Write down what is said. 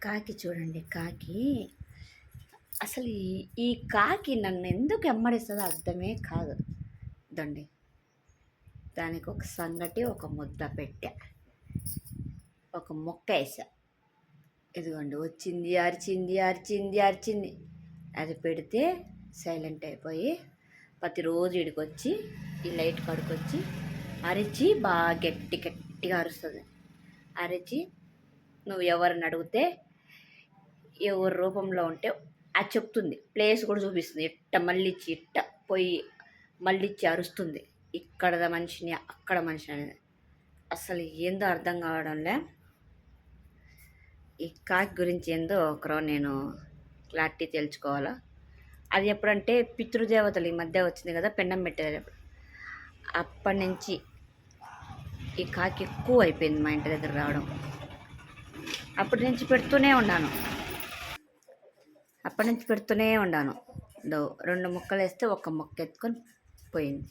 కాకి చూడండి, కాకి అసలు ఈ కాకి నన్ను ఎందుకు ఎమ్మడిస్తుందో అర్థమే కాదు. దండి, దానికి ఒక సంగటి, ఒక ముద్ద పెట్టా, ఒక మొక్క వేసా. ఇదిగోండి వచ్చింది, అరిచింది అరిచింది అరిచింది. అది పెడితే సైలెంట్ అయిపోయి ప్రతిరోజు ఇడికి వచ్చి ఈ లైట్ కడుకొచ్చి అరిచి బాగా గట్టిగా అరుస్తుంది. అరిచి నువ్వు ఎవరిని అడిగితే ఎవరి రూపంలో ఉంటే అది చెప్తుంది, ప్లేస్ కూడా చూపిస్తుంది. ఇట్ట పోయి మళ్ళిచ్చి అరుస్తుంది. ఇక్కడ మనిషిని అక్కడ మనిషిని అనేది అసలు ఏందో అర్థం కావడంలే. ఈ కాకి గురించి ఏందో ఒకరోజు నేను క్లారిటీ తెలుసుకోవాలా. అది ఎప్పుడంటే పితృదేవతలు ఈ మధ్య వచ్చింది కదా, పెండం పెట్టేది. అప్పటి నుంచి ఈ కాకి ఎక్కువ అయిపోయింది మా ఇంటి దగ్గర రావడం. అప్పటి నుంచి పెడుతూనే ఉన్నాను. దో 2 ముక్కలు వేస్తే ఒక ముక్క ఎత్తుకొని పోయింది.